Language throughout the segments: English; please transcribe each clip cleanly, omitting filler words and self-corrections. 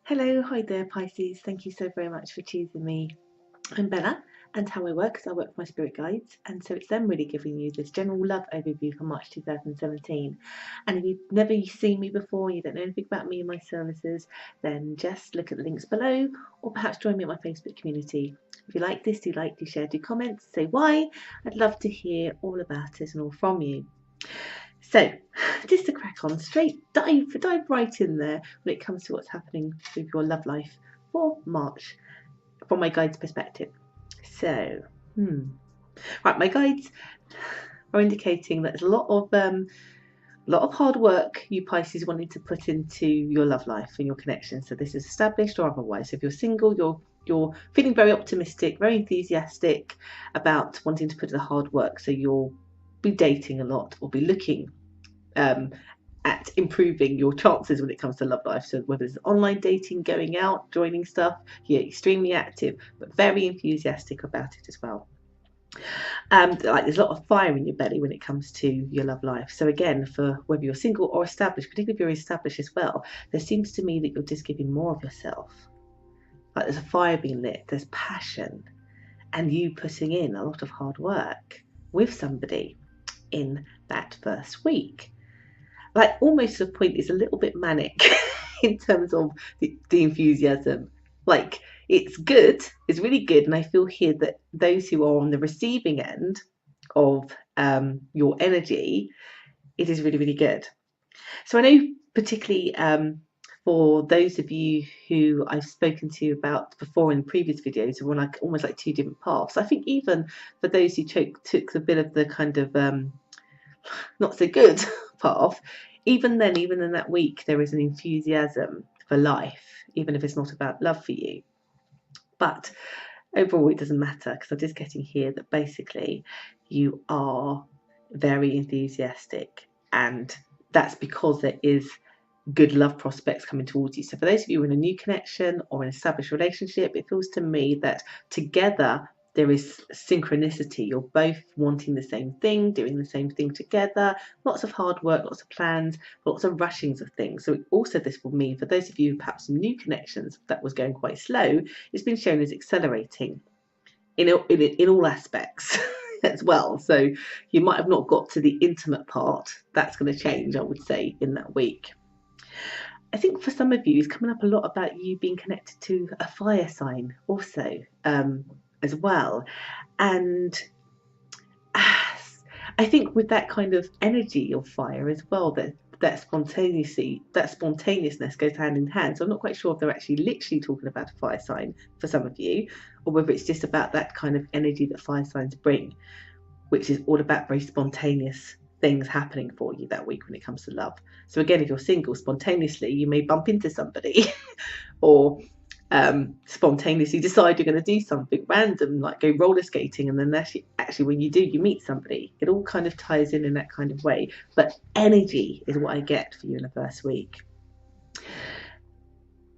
Hello, hi there Pisces. Thank you so very much for choosing me. I'm Bella, and how I work is I work with my spirit guides, and so it's them really giving you this general love overview for March 2017. And if you've never seen me before, you don't know anything about me and my services, then just look at the links below, or perhaps join me at my Facebook community. If you like this, do like, do share, do comment, say why. I'd love to hear all about it and all from you. So, just to crack on, dive right in there when it comes to what's happening with your love life for March from my guides' perspective. So, right, my guides are indicating that there's a lot of hard work you Pisces wanting to put into your love life and your connection. So this is established or otherwise. So if you're single, you're feeling very optimistic, very enthusiastic about wanting to put in the hard work. So you'll be dating a lot or be looking at improving your chances when it comes to love life. So whether it's online dating, going out, joining stuff, you're extremely active, but very enthusiastic about it as well. Like there's a lot of fire in your belly when it comes to your love life. So again, for whether you're single or established, particularly if you're established as well, there seems to me that you're just giving more of yourself. Like there's a fire being lit, there's passion, and you putting in a lot of hard work with somebody in that first week. Like almost to the point it's a little bit manic in terms of the enthusiasm. Like it's good, it's really good, and I feel here that those who are on the receiving end of your energy, it is really, really good. So I know particularly for those of you who I've spoken to about before in previous videos who are on like almost like two different paths. I think even for those who took a bit of the kind of not so good path, even in that week there is an enthusiasm for life, even if it's not about love for you. But overall it doesn't matter, because I'm just getting here that basically you are very enthusiastic, and that's because there is good love prospects coming towards you. So for those of you in a new connection or an established relationship, it feels to me that together there is synchronicity. You're both wanting the same thing, doing the same thing together, lots of hard work, lots of plans, lots of rushings of things. So also this will mean for those of you perhaps some new connections that was going quite slow, it's been shown as accelerating in all aspects as well. So you might have not got to the intimate part. That's going to change, I would say, in that week. I think for some of you, it's coming up a lot about you being connected to a fire sign also as well. And I think with that kind of energy of fire as well, that spontaneousness goes hand in hand. So I'm not quite sure if they're actually literally talking about a fire sign for some of you, or whether it's just about that kind of energy that fire signs bring, which is all about very spontaneous things happening for you that week when it comes to love. So again, if you're single, spontaneously you may bump into somebody or spontaneously decide you're going to do something random, like go roller skating, and then actually when you do, you meet somebody. It all kind of ties in that kind of way. But energy is what I get for you in the first week.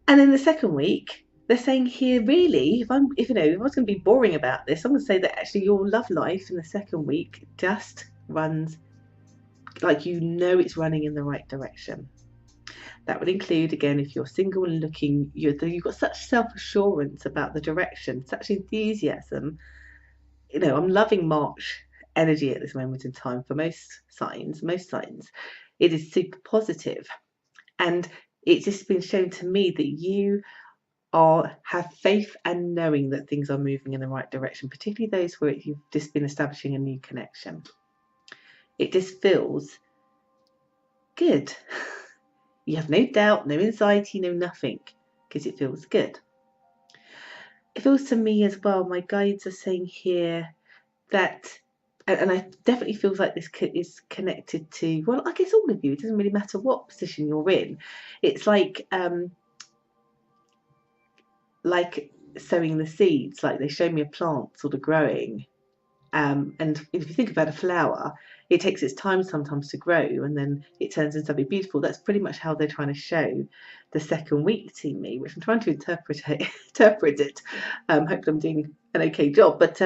And in the second week, they're saying here, really, if I was going to be boring about this, I'm going to say that actually your love life in the second week just runs like it's running in the right direction. That would include, again, if you're single and looking, you've got such self-assurance about the direction, such enthusiasm. I'm loving March energy at this moment in time for most signs. It is super positive. And it's just been shown to me that you have faith and knowing that things are moving in the right direction, particularly those where you've just been establishing a new connection. It just feels good. You have no doubt, no anxiety, no nothing, because it feels good. It feels to me as well, my guides are saying here that, and I definitely feels like this is connected to, well, I guess all of you, it doesn't really matter what position you're in. It's like sowing the seeds, like they show me a plant sort of growing. And if you think about a flower, it takes its time sometimes to grow, and then it turns into something beautiful. That's pretty much how they're trying to show the second week to me, which I'm trying to interpret it. Hopefully I'm doing an okay job, but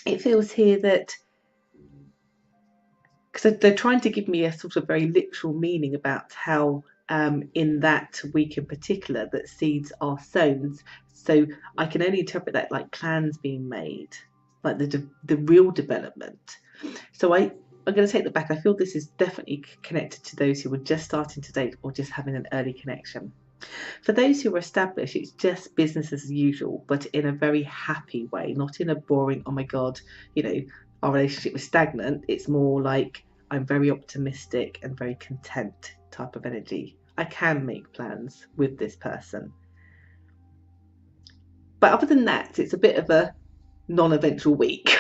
it feels here that, because they're trying to give me a sort of very literal meaning about how in that week in particular that seeds are sown. So I can only interpret that like plans being made, like the real development. So I'm going to take that back. I feel this is definitely connected to those who were just starting to date or just having an early connection. For those who are established, it's just business as usual, but in a very happy way, not in a boring, oh my God, our relationship is stagnant. It's more like I'm very optimistic and very content type of energy. I can make plans with this person. But other than that, it's a bit of a non-eventful week.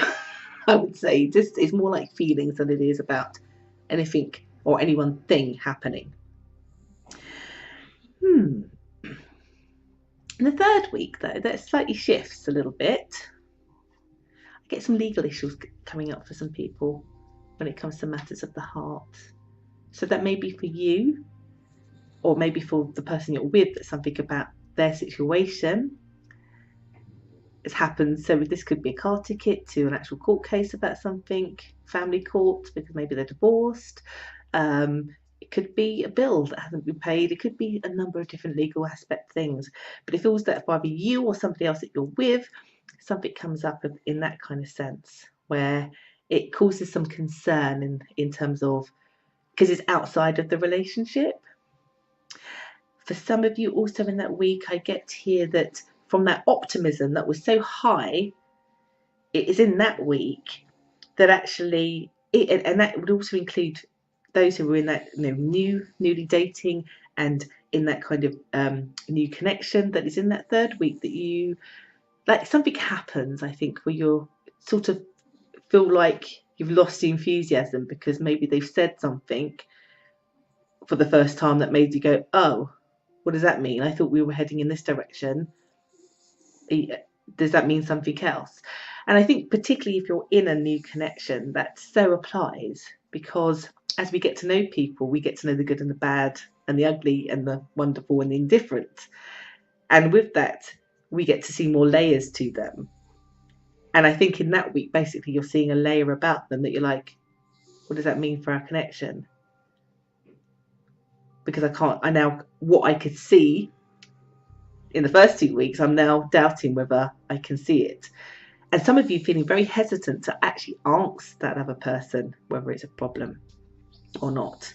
I would say just it's more like feelings than it is about anything or any one thing happening. In the third week, though, that slightly shifts a little bit. I get some legal issues coming up for some people when it comes to matters of the heart. So that may be for you, or maybe for the person you're with, that's something about their situation has happened. So this could be a car ticket to an actual court case about something, family court, because maybe they're divorced. It could be a bill that hasn't been paid. It could be a number of different legal aspect things. But it feels that for either you or somebody else that you're with, something comes up in that kind of sense where it causes some concern in terms of, because it's outside of the relationship. For some of you also in that week, I get here that from that optimism that was so high, it is in that week that actually, and that would also include those who were in that newly dating and in that kind of new connection, that is in that third week that you, like something happens, I think, where you're sort of feel like you've lost the enthusiasm because maybe they've said something for the first time that made you go, oh, what does that mean? I thought we were heading in this direction. Does that mean something else? And I think particularly if you're in a new connection, that so applies, because as we get to know people, we get to know the good and the bad and the ugly and the wonderful and the indifferent. And with that, we get to see more layers to them. And I think in that week, basically, you're seeing a layer about them that you're like, what does that mean for our connection? Because what I could see in the first 2 weeks, I'm now doubting whether I can see it. And some of you feeling very hesitant to actually ask that other person whether it's a problem or not.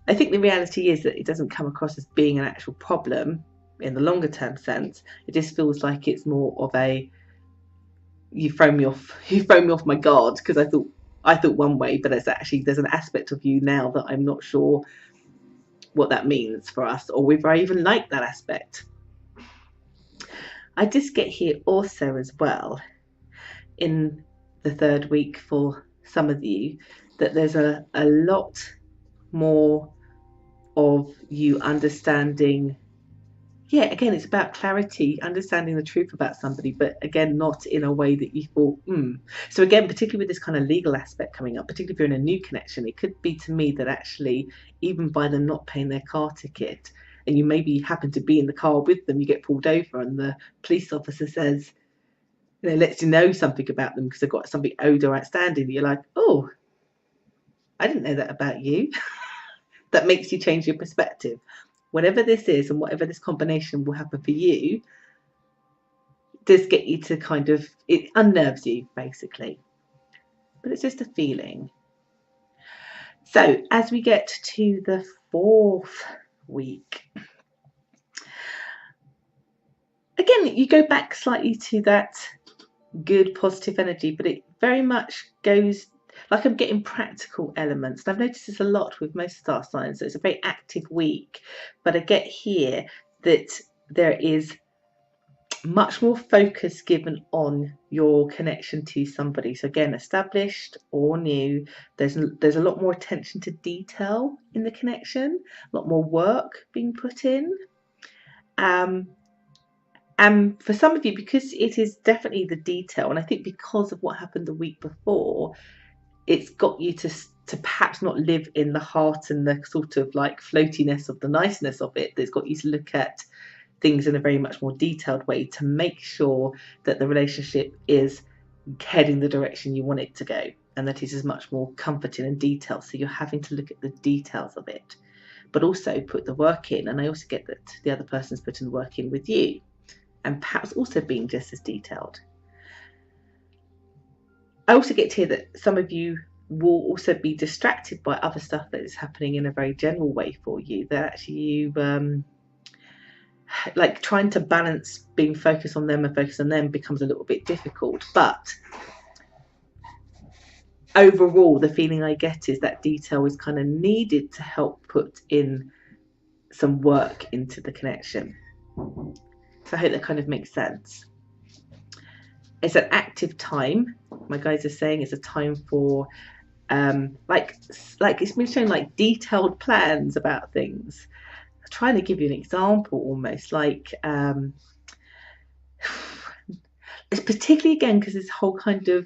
I think the reality is that it doesn't come across as being an actual problem in the longer term sense. It just feels like it's more of a, you throw me off my guard, because I thought one way, but it's actually, there's an aspect of you now that I'm not sure what that means for us, or whether I even like that aspect. I just get here also as well in the third week for some of you that there's a lot more of you understanding. Yeah, again, it's about clarity, understanding the truth about somebody, but again, not in a way that you thought, So again, particularly with this kind of legal aspect coming up, particularly if you're in a new connection, it could be to me that actually, even by them not paying their car ticket, and you maybe happen to be in the car with them, you get pulled over and the police officer says, lets you know something about them because they've got something owed or outstanding. You're like, oh, I didn't know that about you. That makes you change your perspective. Whatever this is and whatever this combination will happen for you, does get you to kind of, it unnerves you basically, but it's just a feeling. So as we get to the fourth week, again, you go back slightly to that good positive energy, but it very much goes, like I'm getting practical elements. And I've noticed this a lot with most star signs. So it's a very active week, but I get here that there is much more focus given on your connection to somebody. So again, established or new, there's a lot more attention to detail in the connection, a lot more work being put in. And for some of you, because it is definitely the detail, and I think because of what happened the week before, it's got you to perhaps not live in the heart and the sort of like floatiness of the niceness of it. It's got you to look at things in a very much more detailed way to make sure that the relationship is heading the direction you want it to go, and that it is much more comforting and detailed. So you're having to look at the details of it. but also put the work in. And I also get that the other person's putting the work in with you, and perhaps also being just as detailed. I also get to hear that some of you will also be distracted by other stuff that is happening in a very general way for you, that actually you like trying to balance being focused on them and focus on them becomes a little bit difficult. But overall, the feeling I get is that detail is kind of needed to help put in some work into the connection. So I hope that kind of makes sense. It's an active time. My guys are saying it's a time for like it's been showing like detailed plans about things. I'm trying to give you an example, almost like it's particularly again because this whole kind of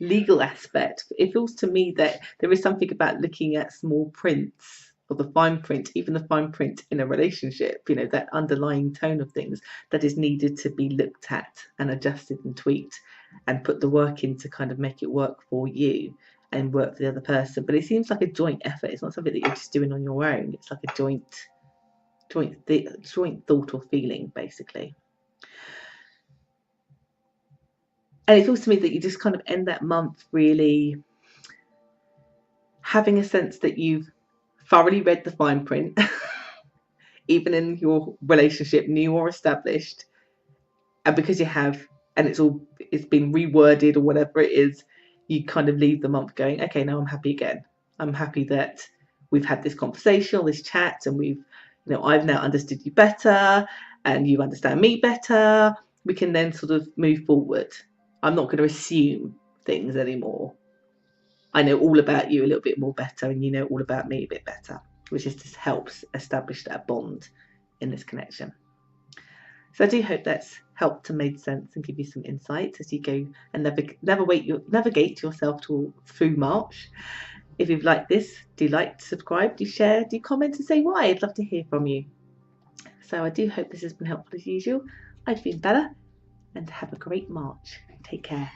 legal aspect. It feels to me that there is something about looking at small prints, or the fine print, even the fine print in a relationship, you know, that underlying tone of things that is needed to be looked at and adjusted and tweaked and put the work in to kind of make it work for you and work for the other person. But it seems like a joint effort. It's not something that you're just doing on your own. It's like a joint thought or feeling, basically. And it feels to me that you just kind of end that month really having a sense that you've thoroughly read the fine print, even in your relationship, new or established. And because you have, and it's been reworded or whatever it is, you kind of leave the month going, okay, now I'm happy again. I'm happy that we've had this conversation, this chat, and I've now understood you better and you understand me better. We can then sort of move forward. I'm not going to assume things anymore. I know all about you a little bit more better, and you know all about me a bit better, which just helps establish that bond in this connection. So I do hope that's helped to make sense and give you some insight as you go and navigate yourself through March. If you've liked this, do like, subscribe, do share, do comment and say why. I'd love to hear from you. So I do hope this has been helpful as usual. I've been Bella, and have a great March. Take care.